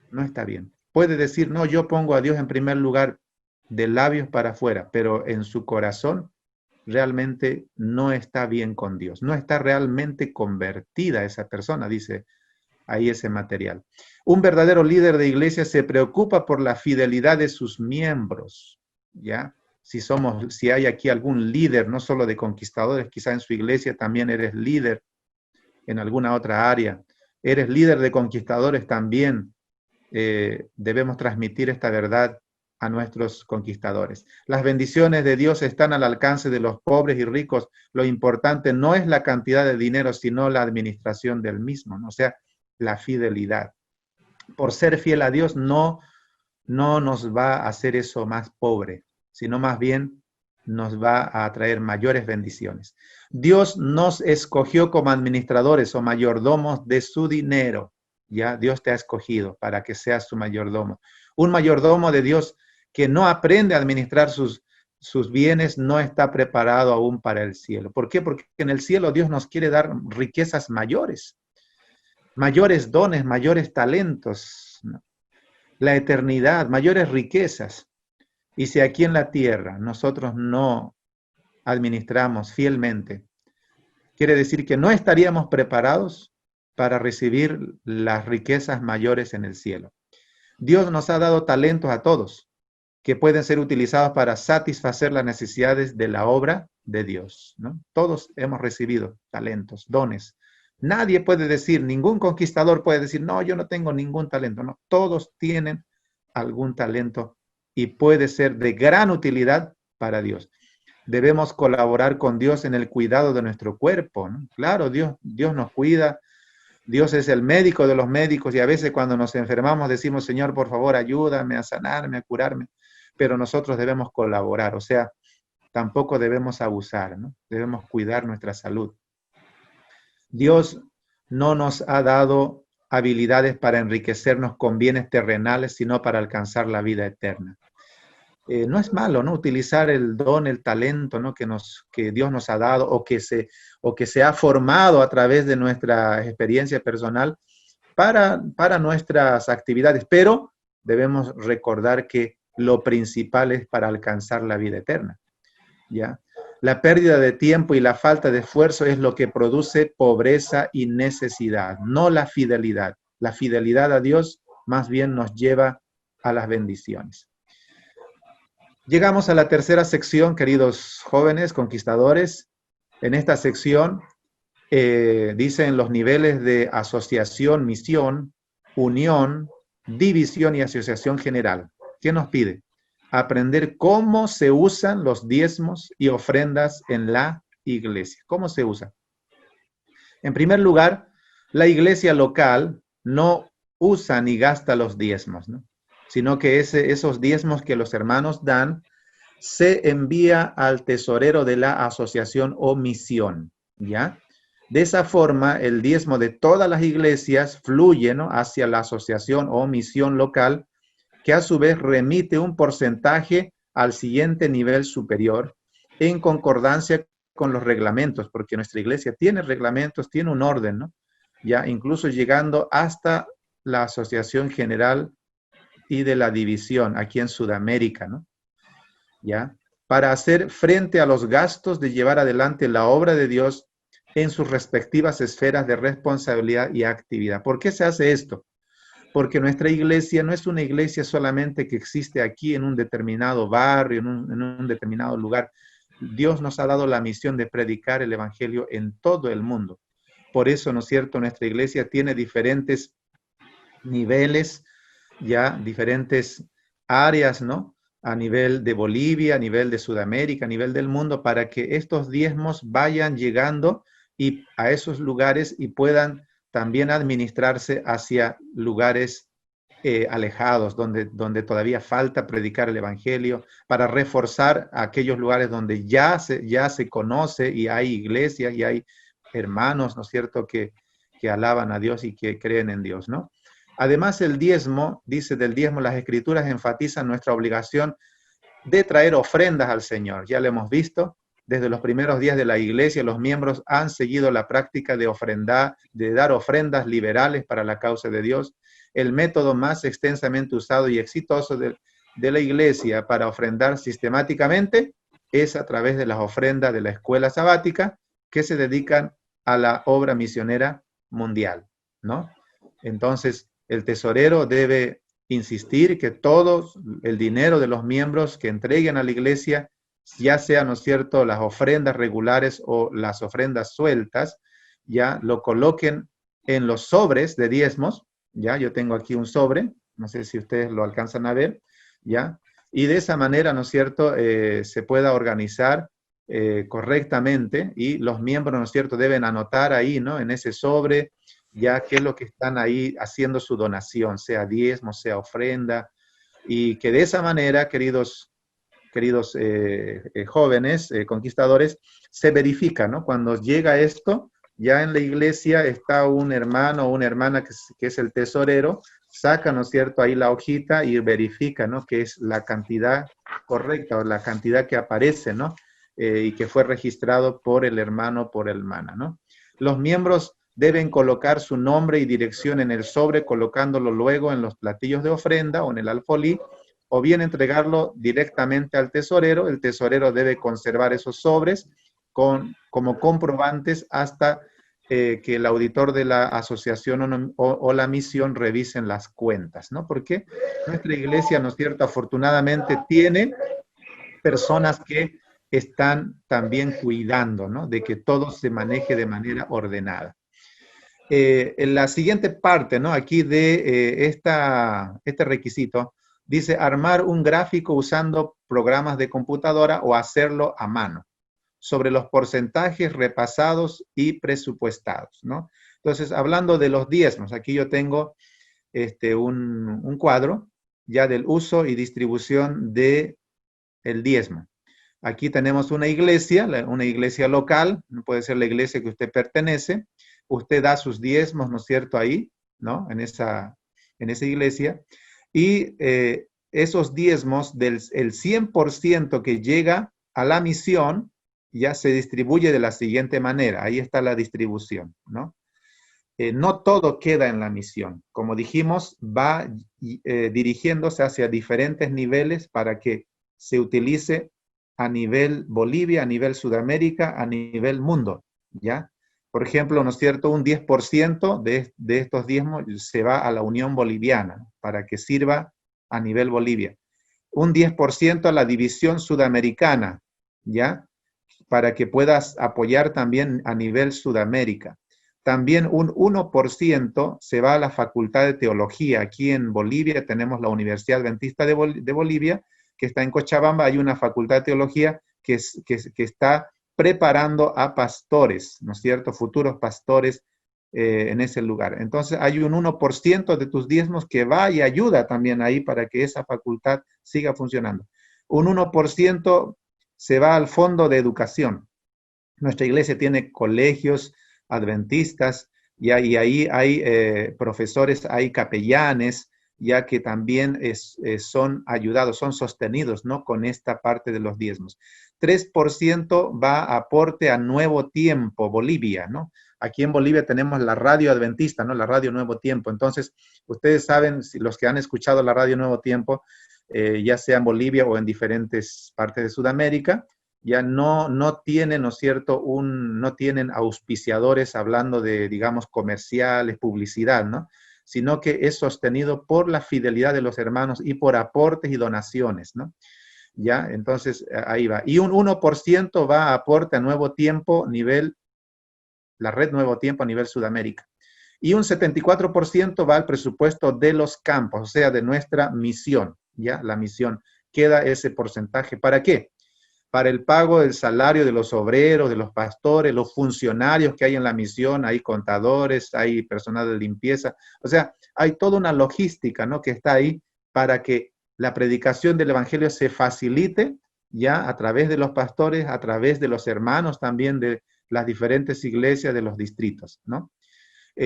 S1: no está bien. Puede decir, no, yo pongo a Dios en primer lugar de labios para afuera, pero en su corazón realmente no está bien con Dios, no está realmente convertida esa persona, dice ahí ese material. Un verdadero líder de iglesia se preocupa por la fidelidad de sus miembros, ¿ya? Si hay aquí algún líder, no solo de conquistadores, quizá en su iglesia también eres líder en alguna otra área, eres líder de conquistadores también, debemos transmitir esta verdad a nuestros conquistadores. Las bendiciones de Dios están al alcance de los pobres y ricos. Lo importante no es la cantidad de dinero, sino la administración del mismo, ¿no? O sea, la fidelidad. Por ser fiel a Dios no nos va a hacer eso más pobre, sino más bien nos va a traer mayores bendiciones. Dios nos escogió como administradores o mayordomos de su dinero. ya Dios te ha escogido para que seas su mayordomo. Un mayordomo de Dios que no aprende a administrar sus bienes no está preparado aún para el cielo. ¿Por qué? Porque en el cielo Dios nos quiere dar riquezas mayores, mayores dones, mayores talentos, ¿no? La eternidad, mayores riquezas. Y si aquí en la tierra nosotros no administramos fielmente, quiere decir que no estaríamos preparados para recibir las riquezas mayores en el cielo. Dios nos ha dado talentos a todos que pueden ser utilizados para satisfacer las necesidades de la obra de Dios, ¿no? Todos hemos recibido talentos, dones. Nadie puede decir, ningún conquistador puede decir, no, yo no tengo ningún talento. No, todos tienen algún talento y puede ser de gran utilidad para Dios. Debemos colaborar con Dios en el cuidado de nuestro cuerpo, ¿no? Claro, Dios nos cuida. Dios es el médico de los médicos y a veces cuando nos enfermamos decimos, Señor, por favor, ayúdame a sanarme, a curarme. Pero nosotros debemos colaborar, o sea, tampoco debemos abusar, ¿no? Debemos cuidar nuestra salud. Dios no nos ha dado habilidades para enriquecernos con bienes terrenales, sino para alcanzar la vida eterna. No es malo, ¿no? Utilizar el don, el talento, ¿no? que Dios nos ha dado o que se ha formado a través de nuestra experiencia personal para nuestras actividades, pero debemos recordar que lo principal es para alcanzar la vida eterna, ¿ya? La pérdida de tiempo y la falta de esfuerzo es lo que produce pobreza y necesidad, no la fidelidad. La fidelidad a Dios más bien nos lleva a las bendiciones. Llegamos a la tercera sección, queridos jóvenes conquistadores. En esta sección dicen los niveles de asociación, misión, unión, división y asociación general. ¿Qué nos pide? Aprender cómo se usan los diezmos y ofrendas en la iglesia. ¿Cómo se usa? En primer lugar, la iglesia local no usa ni gasta los diezmos, ¿no? Sino que esos diezmos que los hermanos dan se envía al tesorero de la asociación o misión, ¿ya? De esa forma, el diezmo de todas las iglesias fluye, ¿no?, hacia la asociación o misión local, que a su vez remite un porcentaje al siguiente nivel superior en concordancia con los reglamentos, porque nuestra iglesia tiene reglamentos, tiene un orden, ¿no? Ya incluso llegando hasta la asociación general y de la división aquí en Sudamérica, ¿no? ¿Ya? Para hacer frente a los gastos de llevar adelante la obra de Dios en sus respectivas esferas de responsabilidad y actividad. ¿Por qué se hace esto? Porque nuestra iglesia no es una iglesia solamente que existe aquí en un determinado barrio, en un determinado lugar. Dios nos ha dado la misión de predicar el evangelio en todo el mundo. Por eso, ¿no es cierto?, nuestra iglesia tiene diferentes niveles, ya diferentes áreas, ¿no? A nivel de Bolivia, a nivel de Sudamérica, a nivel del mundo, para que estos diezmos vayan llegando y a esos lugares y puedan también administrarse hacia lugares alejados, donde todavía falta predicar el evangelio, para reforzar aquellos lugares donde ya se conoce y hay iglesias y hay hermanos, ¿no es cierto?, que alaban a Dios y que creen en Dios, ¿no? Además, el diezmo, dice del diezmo, las Escrituras enfatizan nuestra obligación de traer ofrendas al Señor. Ya lo hemos visto, desde los primeros días de la iglesia, los miembros han seguido la práctica de ofrendar, de dar ofrendas liberales para la causa de Dios. El método más extensamente usado y exitoso de la iglesia para ofrendar sistemáticamente es a través de las ofrendas de la escuela sabática que se dedican a la obra misionera mundial, ¿no? Entonces, el tesorero debe insistir que todo el dinero de los miembros que entreguen a la iglesia, ya sea, ¿no es cierto?, las ofrendas regulares o las ofrendas sueltas, ya lo coloquen en los sobres de diezmos, ya, yo tengo aquí un sobre, no sé si ustedes lo alcanzan a ver, ya, y de esa manera, ¿no es cierto?, se pueda organizar correctamente y los miembros, ¿no es cierto?, deben anotar ahí, ¿no?, en ese sobre, ya qué es lo que están ahí haciendo su donación, sea diezmo, sea ofrenda, y que de esa manera, queridos jóvenes, conquistadores, se verifica, ¿no? Cuando llega esto, ya en la iglesia está un hermano o una hermana que es el tesorero, saca, ¿no es cierto?, ahí la hojita y verifica, ¿no?, que es la cantidad correcta o la cantidad que aparece, ¿no?, y que fue registrado por el hermano o por hermana, ¿no? Los miembros deben colocar su nombre y dirección en el sobre, colocándolo luego en los platillos de ofrenda o en el alfolí, o bien entregarlo directamente al tesorero. El tesorero debe conservar esos sobres como comprobantes hasta que el auditor de la asociación o la misión revisen las cuentas, ¿no? Porque nuestra iglesia, ¿no es cierto?, afortunadamente tiene personas que están también cuidando, ¿no?, de que todo se maneje de manera ordenada. En la siguiente parte, ¿no?, aquí de este requisito, dice armar un gráfico usando programas de computadora o hacerlo a mano, sobre los porcentajes repasados y presupuestados, ¿no? Entonces, hablando de los diezmos, aquí yo tengo un cuadro ya del uso y distribución del diezmo. Aquí tenemos una iglesia local, puede ser la iglesia que usted pertenece. Usted da sus diezmos, ¿no es cierto?, ahí, ¿no?, en esa iglesia. Y esos diezmos, el 100% que llega a la misión, ya se distribuye de la siguiente manera. Ahí está la distribución, ¿no? No todo queda en la misión. Como dijimos, va dirigiéndose hacia diferentes niveles para que se utilice a nivel Bolivia, a nivel Sudamérica, a nivel mundo, ¿ya? Por ejemplo, ¿no es cierto?, un 10% de estos diezmos se va a la Unión Boliviana para que sirva a nivel Bolivia. Un 10% a la división sudamericana, ¿ya?, para que puedas apoyar también a nivel Sudamérica. También un 1% se va a la Facultad de Teología. Aquí en Bolivia tenemos la Universidad Adventista de Bolivia, que está en Cochabamba. Hay una Facultad de Teología que está preparando a pastores, ¿no es cierto?, futuros pastores en ese lugar. Entonces hay un 1% de tus diezmos que va y ayuda también ahí para que esa facultad siga funcionando. Un 1% se va al fondo de educación. Nuestra iglesia tiene colegios adventistas y ahí hay profesores, hay capellanes, ya que también son ayudados, son sostenidos, ¿no?, con esta parte de los diezmos. 3% va a aporte a Nuevo Tiempo, Bolivia, ¿no? Aquí en Bolivia tenemos la radio adventista, ¿no?, la radio Nuevo Tiempo. Entonces, ustedes saben, los que han escuchado la radio Nuevo Tiempo, ya sea en Bolivia o en diferentes partes de Sudamérica, ya no tienen, ¿no es cierto?, no tienen auspiciadores hablando de, digamos, comerciales, publicidad, ¿no?, sino que es sostenido por la fidelidad de los hermanos y por aportes y donaciones, ¿no? ¿Ya? Entonces, ahí va. Y un 1% va a aporte a Nuevo Tiempo, la red Nuevo Tiempo a nivel Sudamérica. Y un 74% va al presupuesto de los campos, o sea, de nuestra misión, ¿ya? La misión. Queda ese porcentaje. ¿Para qué? Para el pago del salario de los obreros, de los pastores, los funcionarios que hay en la misión, hay contadores, hay personal de limpieza, o sea, hay toda una logística, ¿no?, que está ahí para que la predicación del evangelio se facilite ya a través de los pastores, a través de los hermanos también de las diferentes iglesias de los distritos, ¿no?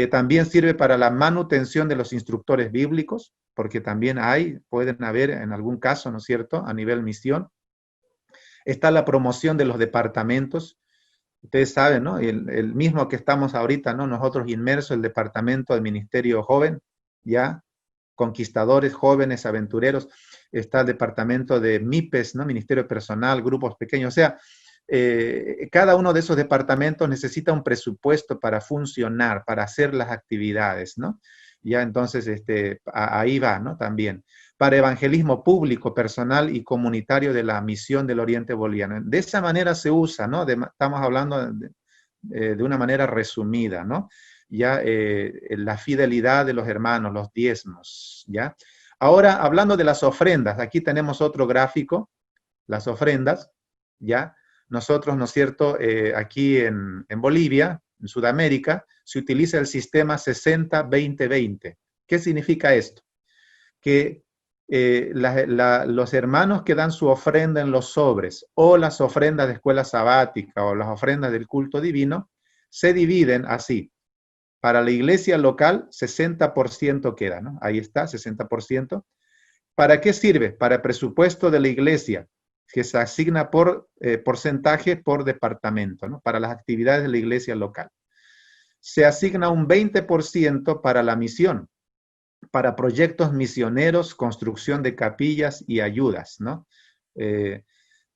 S1: También sirve para la manutención de los instructores bíblicos, porque también pueden haber en algún caso, ¿no es cierto?, a nivel misión. Está la promoción de los departamentos. Ustedes saben, ¿no?, el mismo que estamos ahorita, ¿no?, nosotros inmersos, el departamento del Ministerio Joven, ya, conquistadores, jóvenes, aventureros. Está el departamento de MIPES, ¿no?, Ministerio Personal, grupos pequeños. O sea, cada uno de esos departamentos necesita un presupuesto para funcionar, para hacer las actividades, ¿no? Ya, entonces, ahí va, ¿no?, también. Para evangelismo público, personal y comunitario de la misión del Oriente Boliviano. De esa manera se usa, ¿no? Estamos hablando de una manera resumida, ¿no? Ya, la fidelidad de los hermanos, los diezmos, ¿ya? Ahora, hablando de las ofrendas, aquí tenemos otro gráfico, las ofrendas, ¿ya? Nosotros, ¿no es cierto?, aquí en Bolivia, en Sudamérica, se utiliza el sistema 60-20-20. ¿Qué significa esto? Que los hermanos que dan su ofrenda en los sobres o las ofrendas de escuela sabática o las ofrendas del culto divino se dividen así. Para la iglesia local, 60% queda, ¿no? Ahí está, 60%. ¿Para qué sirve? Para el presupuesto de la iglesia, que se asigna por porcentaje por departamento, ¿no? Para las actividades de la iglesia local. Se asigna un 20% para la misión, para proyectos misioneros, construcción de capillas y ayudas, ¿no?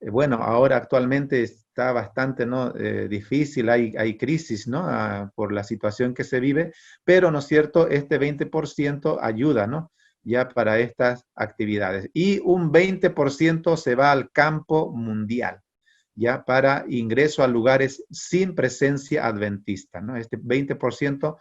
S1: Bueno, ahora actualmente está bastante, ¿no? Difícil, hay crisis, ¿no? Por la situación que se vive, pero, ¿no es cierto?, este 20% ayuda, ¿no? Ya para estas actividades. Y un 20% se va al campo mundial, ya para ingreso a lugares sin presencia adventista, ¿no? Este 20%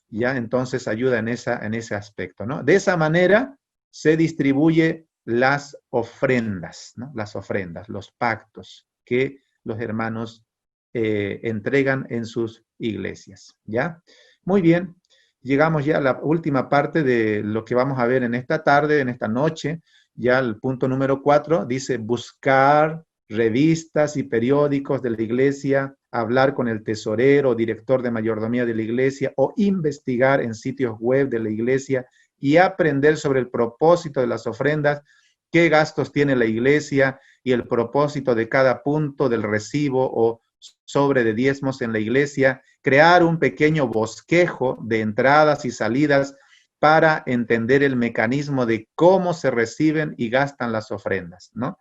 S1: ya entonces ayuda en ese aspecto, ¿no? De esa manera se distribuye las ofrendas, ¿no? Las ofrendas, los pactos que los hermanos entregan en sus iglesias, ¿ya? Muy bien, llegamos ya a la última parte de lo que vamos a ver en esta tarde, en esta noche. Ya el punto número 4 dice buscar revistas y periódicos de la iglesia, hablar con el tesorero o director de mayordomía de la iglesia o investigar en sitios web de la iglesia y aprender sobre el propósito de las ofrendas, qué gastos tiene la iglesia y el propósito de cada punto del recibo o sobre de diezmos en la iglesia, crear un pequeño bosquejo de entradas y salidas para entender el mecanismo de cómo se reciben y gastan las ofrendas, ¿no?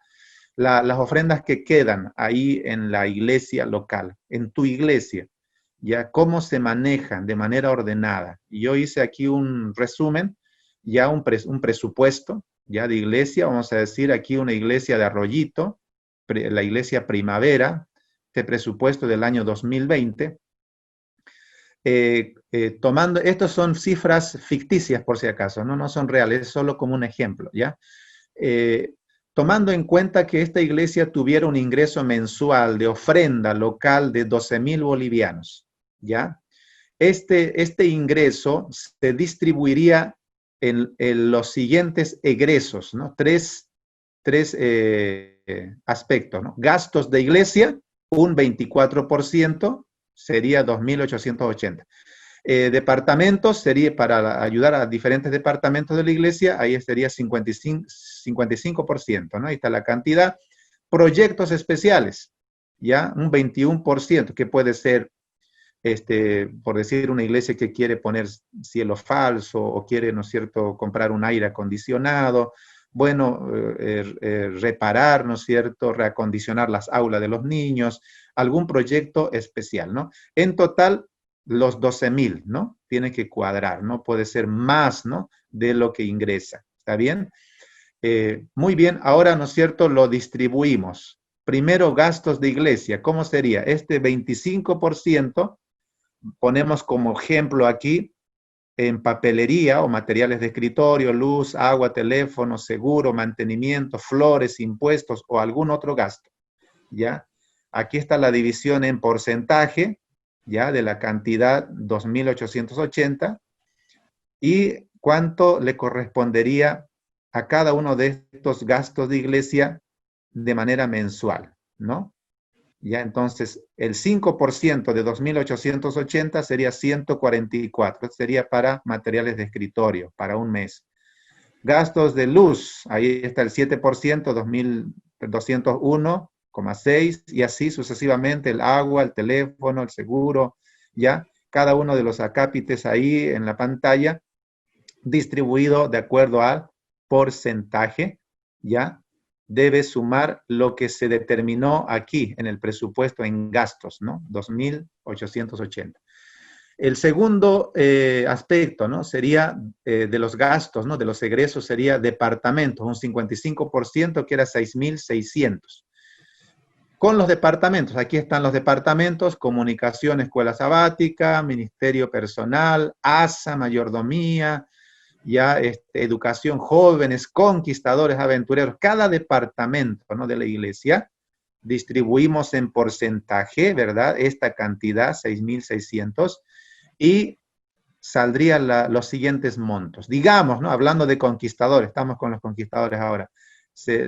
S1: Las ofrendas que quedan ahí en la iglesia local, en tu iglesia, ya cómo se manejan de manera ordenada. Y yo hice aquí un resumen, ya un presupuesto, ya de iglesia, vamos a decir aquí una iglesia de Arroyito, la iglesia Primavera, este presupuesto del año 2020, tomando, estos son cifras ficticias por si acaso, no son reales, es solo como un ejemplo, ¿ya? Tomando en cuenta que esta iglesia tuviera un ingreso mensual de ofrenda local de 12,000 bolivianos, ¿ya? Este ingreso se distribuiría en los siguientes egresos, ¿no? Tres aspectos, ¿no? Gastos de iglesia, un 24%, sería 2.880. Departamentos, sería para ayudar a diferentes departamentos de la iglesia, ahí sería 55%, ¿no? Ahí está la cantidad. Proyectos especiales, ¿ya? Un 21%, que puede ser, por decir, una iglesia que quiere poner cielo falso o quiere, ¿no es cierto?, comprar un aire acondicionado, bueno, reparar, ¿no es cierto?, reacondicionar las aulas de los niños, algún proyecto especial, ¿no? En total, los 12,000, ¿no? Tiene que cuadrar, ¿no? Puede ser más, ¿no?, de lo que ingresa, ¿está bien? Muy bien, ahora, ¿no es cierto?, lo distribuimos. Primero, gastos de iglesia, ¿cómo sería? Este 25%, ponemos como ejemplo aquí, en papelería o materiales de escritorio, luz, agua, teléfono, seguro, mantenimiento, flores, impuestos o algún otro gasto, ¿ya? Aquí está la división en porcentaje, ¿ya? De la cantidad 2.880 y cuánto le correspondería a cada uno de estos gastos de iglesia de manera mensual, ¿no? Ya, entonces, el 5% de 2.880 sería 144, sería para materiales de escritorio, para un mes. Gastos de luz, ahí está el 7%, 2.201,6, y así sucesivamente, el agua, el teléfono, el seguro, ya, cada uno de los acápites ahí en la pantalla, distribuido de acuerdo al porcentaje, ya, debe sumar lo que se determinó aquí en el presupuesto en gastos, ¿no? 2.880. El segundo aspecto, ¿no? Sería de los gastos, ¿no? De los egresos sería departamentos, un 55% que era 6.600. Con los departamentos, aquí están los departamentos, comunicación, escuela sabática, ministerio personal, ASA, mayordomía, ya educación, jóvenes, conquistadores, aventureros, cada departamento, ¿no?, de la iglesia, distribuimos en porcentaje, ¿verdad?, esta cantidad, 6.600, y saldrían los siguientes montos. Digamos, ¿no?, hablando de conquistadores, estamos con los conquistadores ahora,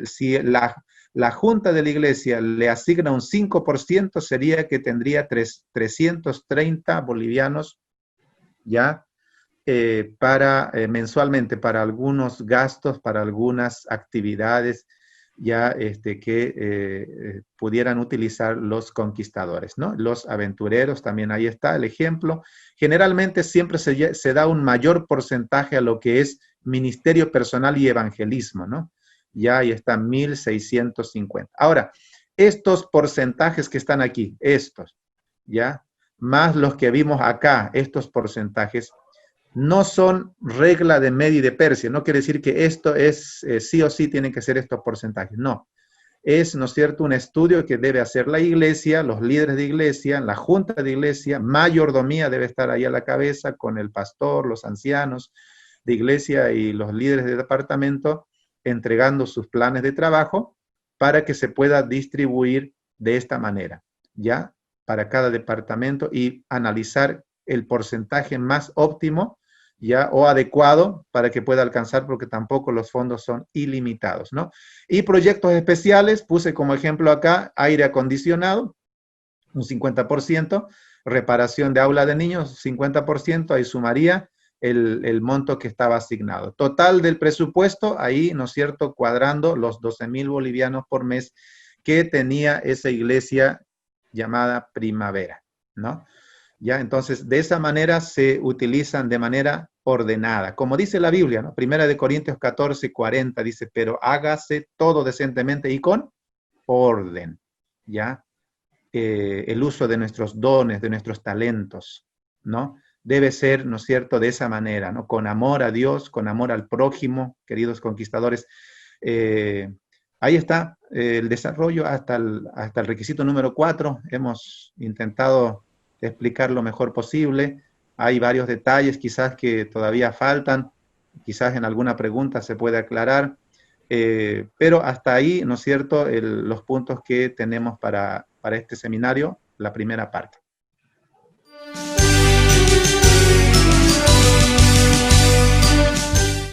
S1: Si la Junta de la Iglesia le asigna un 5%, sería que tendría 330 bolivianos ya mensualmente para algunos gastos, para algunas actividades ya que pudieran utilizar los conquistadores, ¿no? Los aventureros, también ahí está el ejemplo. Generalmente siempre se da un mayor porcentaje a lo que es ministerio personal y evangelismo, ¿no? Ya ahí está 1.650. Ahora, estos porcentajes que están aquí, estos, ¿ya? Más los que vimos acá, estos porcentajes, no son regla de Media y de Persia. No quiere decir que esto es sí o sí tienen que ser estos porcentajes. No. Es, ¿no es cierto?, un estudio que debe hacer la iglesia, los líderes de iglesia, la junta de iglesia, mayordomía debe estar ahí a la cabeza con el pastor, los ancianos de iglesia y los líderes de departamento, entregando sus planes de trabajo para que se pueda distribuir de esta manera, ¿ya? Para cada departamento y analizar el porcentaje más óptimo, ¿ya? O adecuado para que pueda alcanzar, porque tampoco los fondos son ilimitados, ¿no? Y proyectos especiales, puse como ejemplo acá, aire acondicionado, un 50%, reparación de aula de niños, 50%, ahí sumaría el monto que estaba asignado. Total del presupuesto, ahí, ¿no es cierto?, cuadrando los 12.000 bolivianos por mes que tenía esa iglesia llamada Primavera, ¿no? Ya, entonces, de esa manera se utilizan de manera ordenada. Como dice la Biblia, ¿no? Primera de Corintios 14:40 dice, pero hágase todo decentemente y con orden, ¿ya? El uso de nuestros dones, de nuestros talentos, ¿no? Debe ser, ¿no es cierto?, de esa manera, ¿no? Con amor a Dios, con amor al prójimo, queridos conquistadores. Ahí está el desarrollo hasta el requisito número 4. Hemos intentado explicar lo mejor posible. Hay varios detalles quizás que todavía faltan, quizás en alguna pregunta se puede aclarar, pero hasta ahí, ¿no es cierto?, los puntos que tenemos para este seminario, la primera parte.